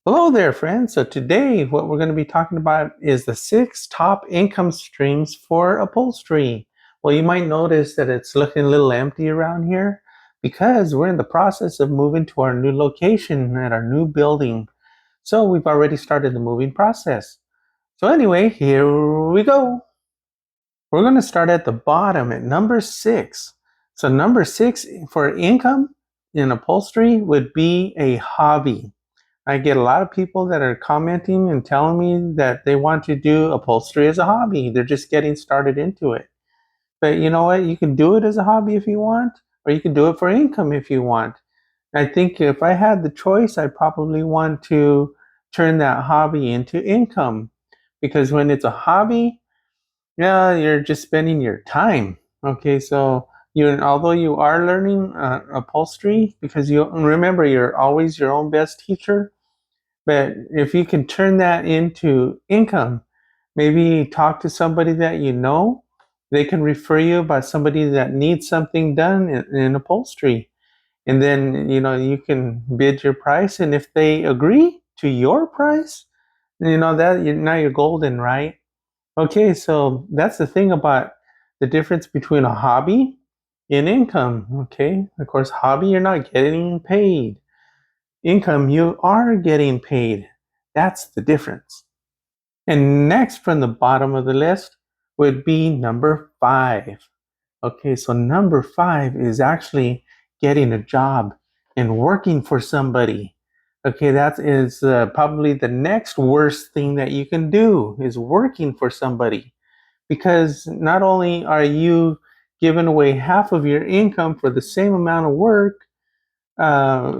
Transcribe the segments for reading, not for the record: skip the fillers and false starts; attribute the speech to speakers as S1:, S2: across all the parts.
S1: Hello there, friends. So today what we're going to be talking about is the 6 top income streams for upholstery. Well, you might notice that it's looking a little empty around here because we're in the process of moving to our new location at our new building. So we've already started the moving process. So anyway, here we go. We're going to start at the bottom at number 6. So number 6 for income in upholstery would be a hobby. I get a lot of people that are commenting and telling me that they want to do upholstery as a hobby. They're just getting started into it. But you know what? You can do it as a hobby if you want, or you can do it for income if you want. I think if I had the choice, I'd probably want to turn that hobby into income because when it's a hobby, yeah, you're just spending your time. Okay, so although you are learning upholstery, because you remember you're always your own best teacher, but if you can turn that into income, maybe talk to somebody that you know, they can refer you about somebody that needs something done in upholstery. And then, you can bid your price. And if they agree to your price, now you're golden, right? Okay, so that's the thing about the difference between a hobby and income. Okay, of course, hobby, you're not getting paid. Income, you are getting paid. That's the difference. And next from the bottom of the list would be number 5. Okay, so number 5 is actually getting a job and working for somebody. Okay, that is probably the next worst thing that you can do is working for somebody, because not only are you giving away half of your income for the same amount of work, uh,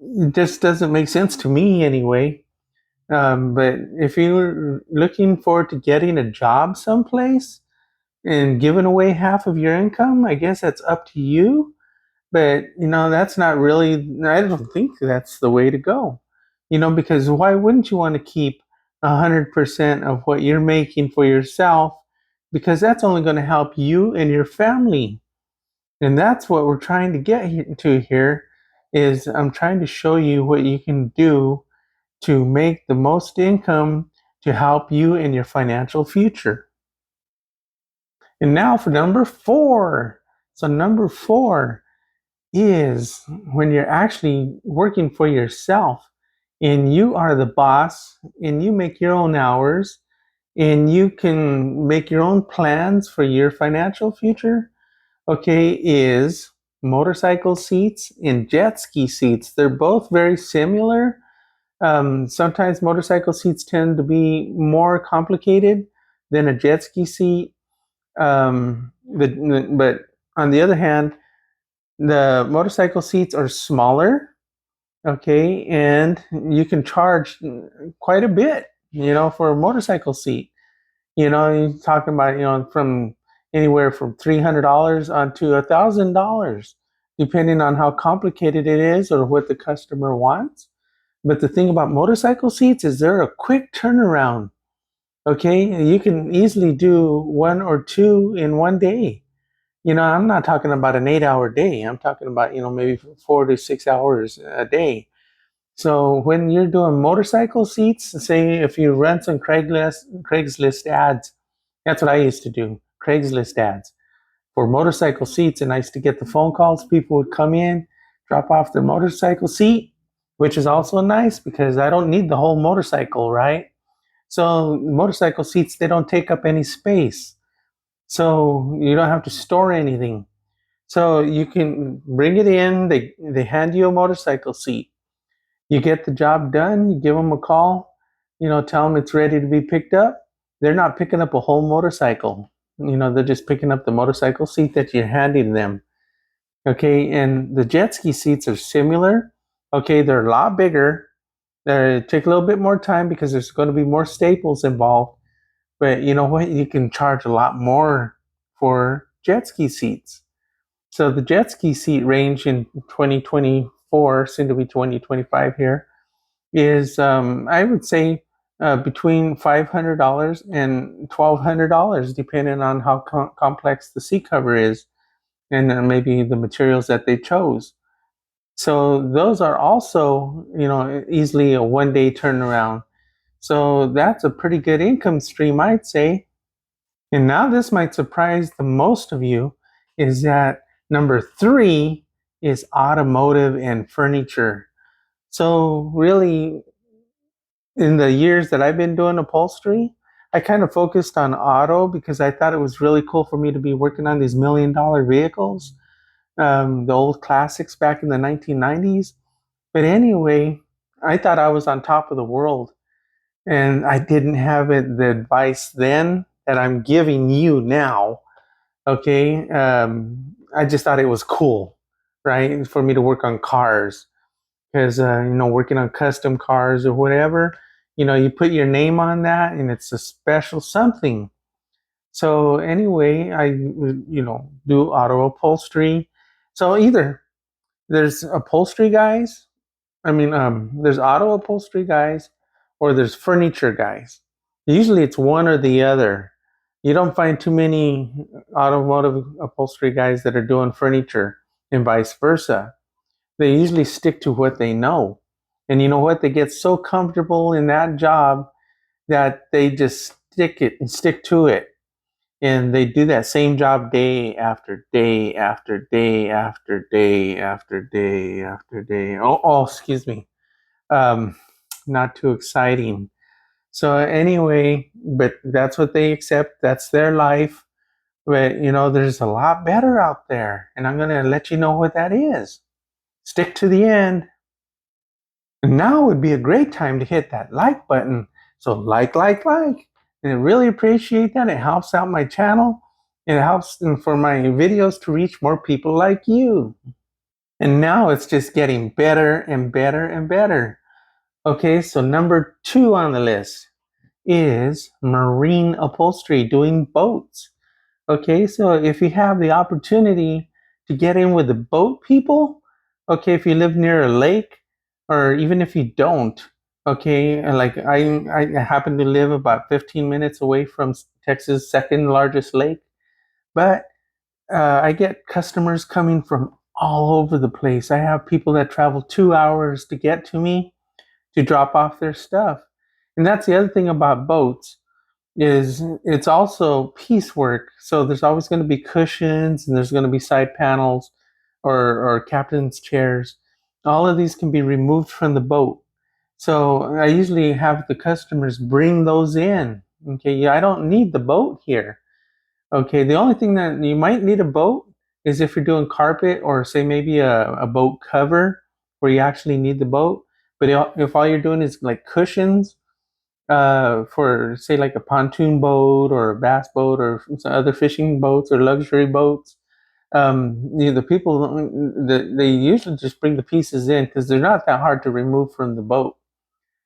S1: it just doesn't make sense to me anyway. But if you're looking forward to getting a job someplace and giving away half of your income, I guess that's up to you. But, that's not really, I don't think that's the way to go. Because why wouldn't you want to keep 100% of what you're making for yourself? Because that's only going to help you and your family. And that's what we're trying to get to here is I'm trying to show you what you can do to make the most income to help you in your financial future. And now for number 4. So number 4 is when you're actually working for yourself and you are the boss and you make your own hours and you can make your own plans for your financial future. Okay, is motorcycle seats and jet ski seats. They're both very similar. Sometimes motorcycle seats tend to be more complicated than a jet ski seat. But on the other hand, the motorcycle seats are smaller, okay, and you can charge quite a bit, for a motorcycle seat. You're talking about, from anywhere from $300 on to $1,000, depending on how complicated it is or what the customer wants. But the thing about motorcycle seats is they're a quick turnaround. Okay, you can easily do one or two in one day. I'm not talking about an 8-hour day. I'm talking about, maybe 4 to 6 hours a day. So when you're doing motorcycle seats, say if you run some Craigslist ads, that's what I used to do. Craigslist ads for motorcycle seats. And I used to get the phone calls. People would come in, drop off their motorcycle seat, which is also nice because I don't need the whole motorcycle, right? So motorcycle seats, they don't take up any space. So you don't have to store anything. So you can bring it in. They hand you a motorcycle seat. You get the job done. You give them a call. Tell them it's ready to be picked up. They're not picking up a whole motorcycle. They're just picking up the motorcycle seat that you're handing them. Okay, and the jet ski seats are similar. Okay, they're a lot bigger. They take a little bit more time because there's going to be more staples involved. But you know what? You can charge a lot more for jet ski seats. So the jet ski seat range in 2024, soon to be 2025 here, is I would say between $500 and $1,200, depending on how complex the seat cover is and maybe the materials that they chose. So those are also, easily a 1 day turnaround. So that's a pretty good income stream, I'd say. And now this might surprise the most of you is that number three is automotive and furniture. So really, in the years that I've been doing upholstery, I kind of focused on auto because I thought it was really cool for me to be working on these $1 million vehicles, the old classics back in the 1990s. But anyway, I thought I was on top of the world, and I didn't have the advice then that I'm giving you now. Okay, I just thought it was cool, right, for me to work on cars because working on custom cars or whatever, you put your name on that, and it's a special something. So anyway, I do auto upholstery. So either there's upholstery guys, there's auto upholstery guys, or there's furniture guys. Usually it's one or the other. You don't find too many automotive upholstery guys that are doing furniture, and vice versa. They usually stick to what they know. And you know what? They get so comfortable in that job that they just stick to it. And they do that same job day after day after day after day after day after day. Oh, excuse me. Um, Not too exciting. So anyway, but that's what they accept. That's their life. But there's a lot better out there, and I'm gonna let you know what that is. Stick to the end. And now would be a great time to hit that like button. So like. And I really appreciate that. It helps out my channel. It helps for my videos to reach more people like you. And now it's just getting better and better and better. Okay, so number 2 on the list is marine upholstery, doing boats. Okay, so if you have the opportunity to get in with the boat people, okay, if you live near a lake, or even if you don't, okay, and like I happen to live about 15 minutes away from Texas' second largest lake, but I get customers coming from all over the place. I have people that travel 2 hours to get to me to drop off their stuff. And that's the other thing about boats is it's also piecework. So there's always going to be cushions, and there's going to be side panels or captain's chairs. All of these can be removed from the boat. So I usually have the customers bring those in. Okay, yeah, I don't need the boat here. Okay, the only thing that you might need a boat is if you're doing carpet, or say maybe a boat cover where you actually need the boat. But if all you're doing is like cushions, for say like a pontoon boat or a bass boat or some other fishing boats or luxury boats, the people, they usually just bring the pieces in because they're not that hard to remove from the boat.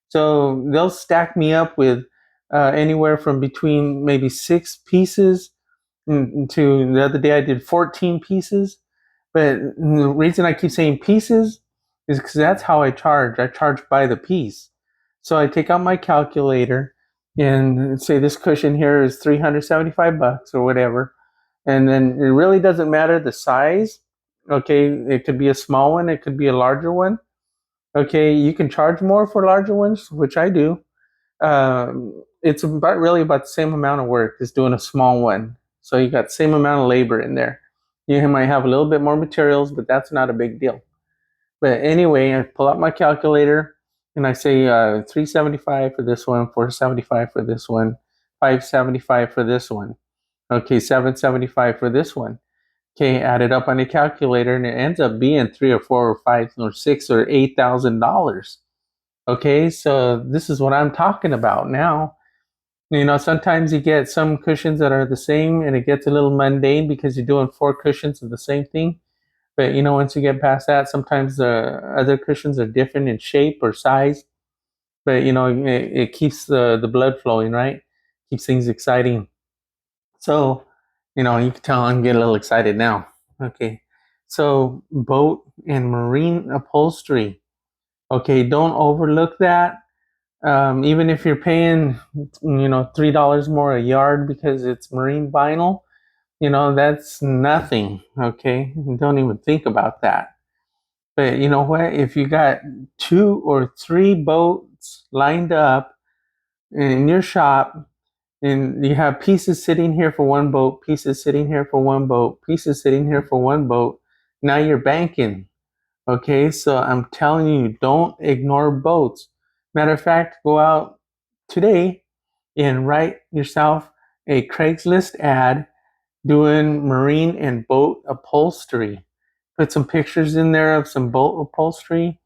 S1: So they'll stack me up with anywhere from between maybe 6 pieces to the other day I did 14 pieces. But the reason I keep saying pieces is because that's how I charge. I charge by the piece. So I take out my calculator and say this cushion here is 375 bucks or whatever. And then it really doesn't matter the size. Okay, it could be a small one, it could be a larger one. Okay, you can charge more for larger ones, which I do. It's about the same amount of work as doing a small one. So you got the same amount of labor in there. You might have a little bit more materials, but that's not a big deal. But anyway, I pull out my calculator and I say 375 for this one, 475 for this one, 575 for this one. Okay, 775 for this one. Okay, add it up on the calculator, and it ends up being 3 or 4 or 5 or 6 or $8,000. Okay, so this is what I'm talking about now. Sometimes you get some cushions that are the same, and it gets a little mundane because you're doing 4 cushions of the same thing. But once you get past that, sometimes the other cushions are different in shape or size. But it keeps the blood flowing, right? Keeps things exciting. So, you can tell I'm getting a little excited now. Okay. So, boat and marine upholstery. Okay, don't overlook that. Even if you're paying, $3 more a yard because it's marine vinyl, that's nothing. Okay, don't even think about that. But you know what? If you got 2 or 3 boats lined up in your shop, and you have pieces sitting here for one boat, pieces sitting here for one boat, pieces sitting here for one boat, now you're banking. Okay, so I'm telling you, don't ignore boats. Matter of fact, go out today and write yourself a Craigslist ad doing marine and boat upholstery. Put some pictures in there of some boat upholstery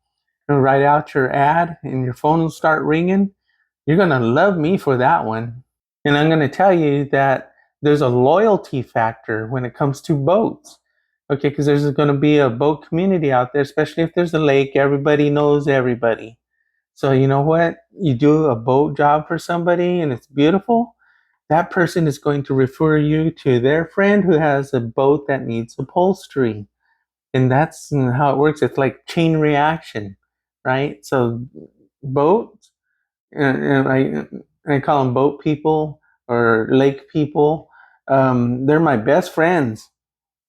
S1: and write out your ad, and your phone will start ringing. You're going to love me for that one. And I'm going to tell you that there's a loyalty factor when it comes to boats. Okay, because there's going to be a boat community out there, especially if there's a lake. Everybody knows everybody. So you know what? You do a boat job for somebody and it's beautiful. That person is going to refer you to their friend who has a boat that needs upholstery. And that's how it works. It's like chain reaction, right? So boats, I call them boat people or lake people. They're my best friends.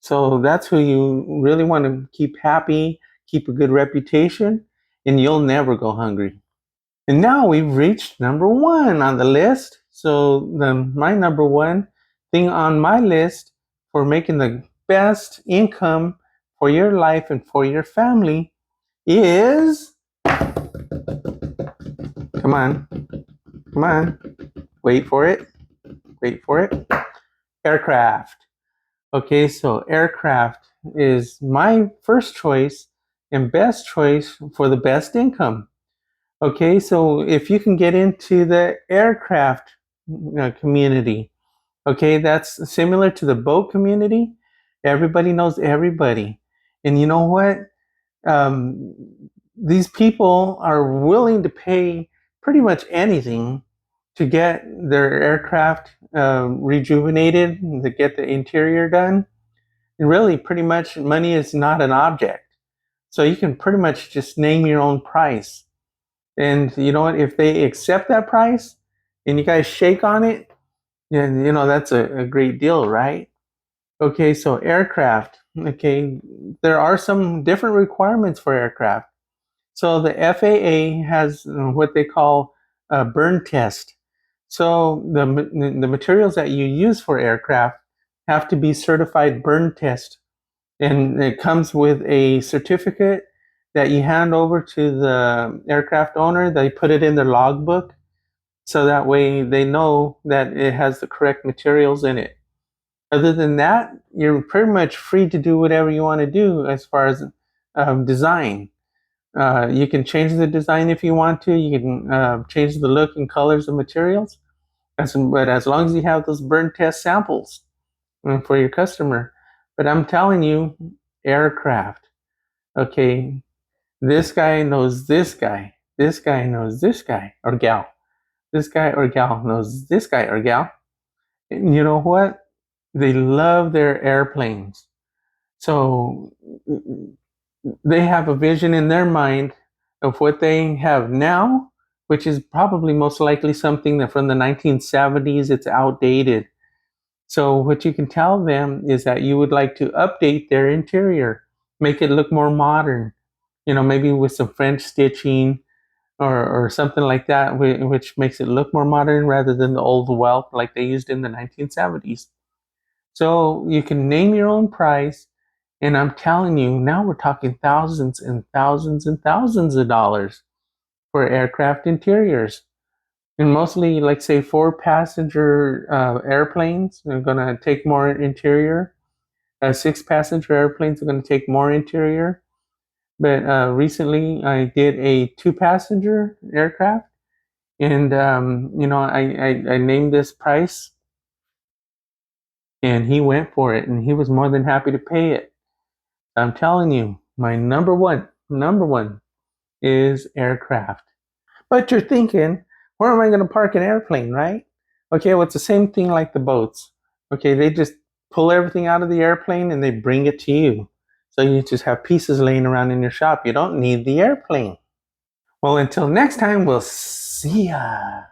S1: So that's who you really want to keep happy, keep a good reputation, and you'll never go hungry. And now we've reached number 1 on the list. So my number 1 thing on my list for making the best income for your life and for your family is, come on, come on, wait for it, wait for it, aircraft. Okay, so aircraft is my first choice and best choice for the best income. Okay, so if you can get into the aircraft community, okay, that's similar to the boat community. Everybody knows everybody. And you know what? Um, these people are willing to pay pretty much anything to get their aircraft rejuvenated, to get the interior done. And really, pretty much, money is not an object. So you can pretty much just name your own price. And you know what? If they accept that price and you guys shake on it, then you know that's a great deal, right? Okay, so aircraft. Okay, there are some different requirements for aircraft. So the FAA has what they call a burn test. So the materials that you use for aircraft have to be certified burn test, and it comes with a certificate that you hand over to the aircraft owner. They put it in their logbook, so that way they know that it has the correct materials in it. Other than that, you're pretty much free to do whatever you want to do as far as design. You can change the design if you want to. You can change the look and colors of materials. But as long as you have those burn test samples for your customer. But I'm telling you, aircraft. Okay, this guy knows this guy. This guy knows this guy or gal. This guy or gal knows this guy or gal. And you know what? They love their airplanes. So they have a vision in their mind of what they have now, which is probably most likely something that from the 1970s, it's outdated. So what you can tell them is that you would like to update their interior, make it look more modern, you know, maybe with some French stitching or something like that, which makes it look more modern rather than the old welt like they used in the 1970s. So you can name your own price. And I'm telling you, now we're talking thousands and thousands and thousands of dollars for aircraft interiors. And mostly, like say, 4-passenger airplanes are going to take more interior. 6-passenger airplanes are going to take more interior. But recently, I did a 2-passenger aircraft, and you know, I named this price, and he went for it, and he was more than happy to pay it. I'm telling you, my number one is aircraft. But you're thinking, where am I going to park an airplane, right? Okay, well, it's the same thing like the boats. Okay, they just pull everything out of the airplane and they bring it to you. So you just have pieces laying around in your shop. You don't need the airplane. Well, until next time, we'll see ya.